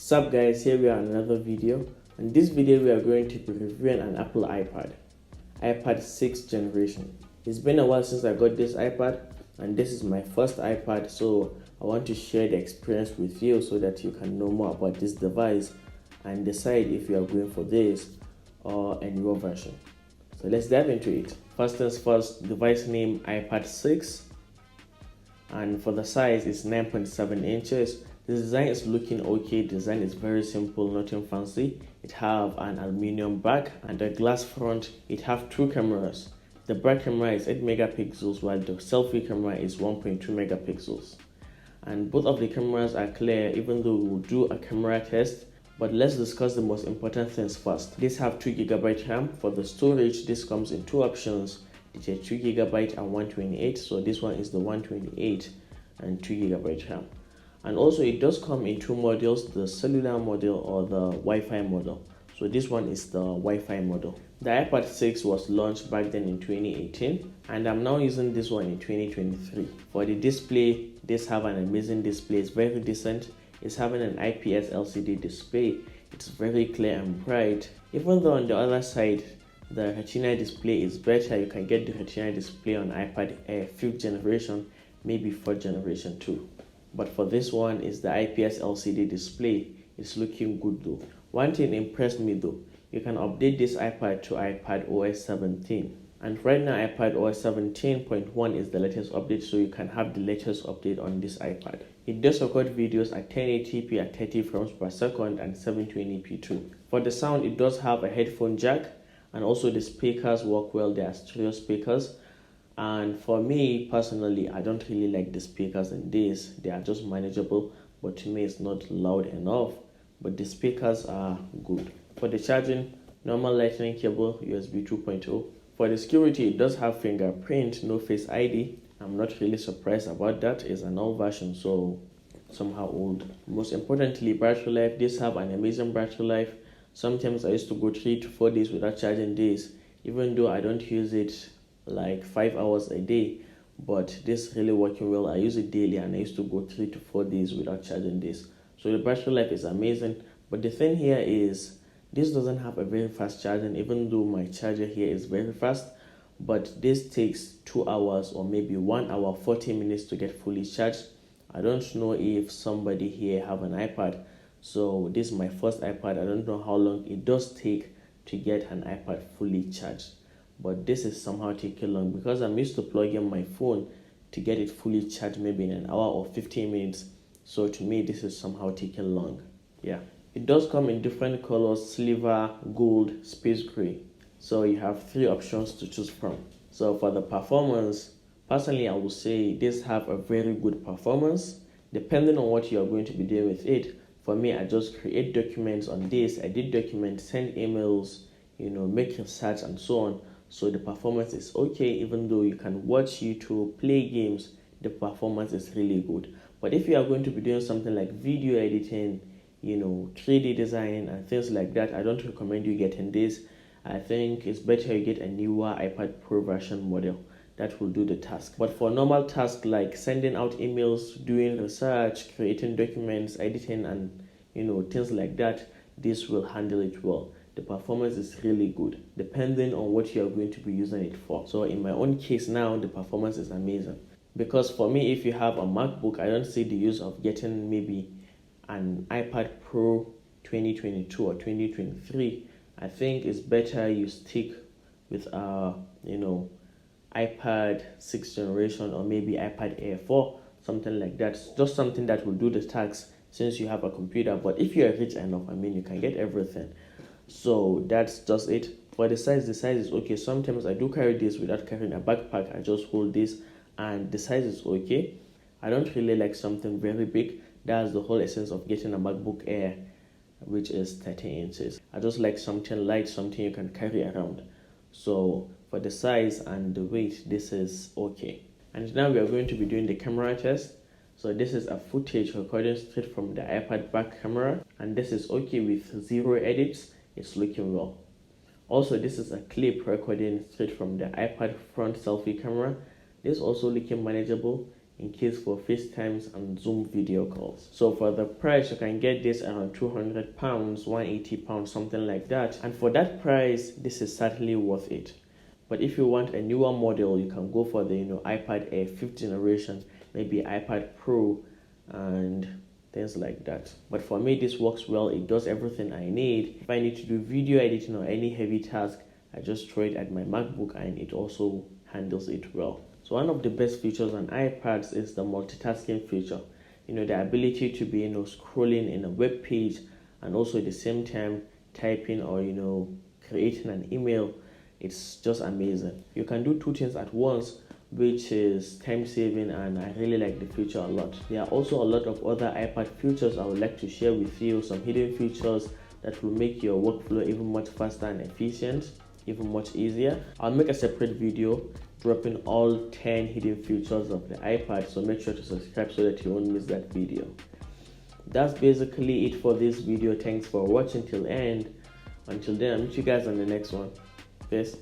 Sup guys, here we are in another video. In this video we are going to be reviewing an Apple iPad 6th generation. It's been a while since I got this iPad and this is my first iPad, so I want to share the experience with you so that you can know more about this device and decide if you are going for this or a newer version. So let's dive into it. First things first, device name iPad 6, and for the size it's 9.7 inches. The design is looking okay. Design is very simple, nothing fancy. It have an aluminum back and a glass front. It have two cameras. The back camera is 8 megapixels while the selfie camera is 1.2 megapixels. And both of the cameras are clear, even though we will do a camera test. But let's discuss the most important things first. This have 2GB RAM. For the storage, this comes in two options. It's a 2GB and 128. So this one is the 128 and 2GB RAM. And also it does come in two models, the cellular model or the Wi-Fi model. So this one is the Wi-Fi model. The iPad 6 was launched back then in 2018 and I'm now using this one in 2023. For the display, this have an amazing display. It's very decent. It's having an IPS LCD display. It's very clear and bright. Even though on the other side, the Retina display is better. You can get the Retina display on iPad 5th generation, maybe 4th generation too. But for this one is the IPS LCD display. It's looking good though. One thing impressed me though, you can update this iPad to iPad OS 17. And right now iPad OS 17.1 is the latest update, so you can have the latest update on this iPad. It does record videos at 1080p at 30 frames per second and 720p too. For the sound, it does have a headphone jack and also the speakers work well. They are stereo speakers. And for me personally, I don't really like the speakers in this. They are just manageable, but to me it's not loud enough. But the speakers are good. For the charging, normal lightning cable, USB 2.0. For the security, it does have fingerprint, no Face ID. I'm not really surprised about that. It's an old version, so somehow old. Most importantly, battery life. This have an amazing battery life. Sometimes I used to go 3 to 4 days without charging this, even though I don't use it like 5 hours a day, but this really working well. I use it daily and I used to go 3 to 4 days without charging this. So the battery life is amazing. But the thing here is this doesn't have a very fast charging, even though my charger here is very fast. But this takes 2 hours or maybe 1 hour 40 minutes to get fully charged. I don't know if somebody here have an iPad. So this is my first iPad. I don't know how long it does take to get an iPad fully charged. But this is somehow taking long because I'm used to plugging my phone to get it fully charged maybe in an hour or 15 minutes. So to me, this is somehow taking long. Yeah. It does come in different colors: silver, gold, space gray. So you have 3 options to choose from. So for the performance, personally, I would say this have a very good performance. Depending on what you are going to be doing with it. For me, I just create documents on this. I did documents, send emails, make research and so on. So the performance is okay. Even though you can watch YouTube, play games, the performance is really good. But if you are going to be doing something like video editing, 3D design and things like that, I don't recommend you getting this. I think it's better you get a newer iPad Pro version model that will do the task. But for normal tasks like sending out emails, doing research, creating documents, editing and things like that, this will handle it well. The performance is really good depending on what you are going to be using it for. So in my own case now, the performance is amazing. Because for me, if you have a MacBook, I don't see the use of getting maybe an iPad Pro 2022 or 2023. I think it's better you stick with iPad 6th generation or maybe iPad Air 4, something like that. Just something that will do the tasks since you have a computer. But if you're rich enough, you can get everything. So that's just it. For the size is okay. Sometimes I do carry this without carrying a backpack. I just hold this and the size is okay. I don't really like something very big. That's the whole essence of getting a MacBook Air, which is 13 inches. I just like something light, something you can carry around. So for the size and the weight, this is okay. And now we are going to be doing the camera test. So this is a footage recording straight from the iPad back camera, and this is okay with 0 edits. It's looking well. Also, this is a clip recording straight from the iPad front selfie camera. This is also looking manageable. in case for FaceTimes and Zoom video calls. So for the price, you can get this around £200, £180, something like that. And for that price, this is certainly worth it. But if you want a newer model, you can go for the iPad Air 5th generation, maybe iPad Pro and things like that. But for me, this works well. It does everything I need. If I need to do video editing or any heavy task, I just throw it at my MacBook and it also handles it well. So one of the best features on iPads is the multitasking feature. The ability to be scrolling in a web page and also at the same time typing or creating an email. It's just amazing. You can do two things at once, which is time saving, and I really like the feature a lot. There are also a lot of other iPad features I would like to share with you, some hidden features that will make your workflow even much faster and efficient, even much easier. I'll make a separate video dropping all 10 hidden features of the iPad, so make sure to subscribe so that you won't miss that video. That's basically it for this video. Thanks for watching till end. Until then, I'll meet you guys on the next one. Peace.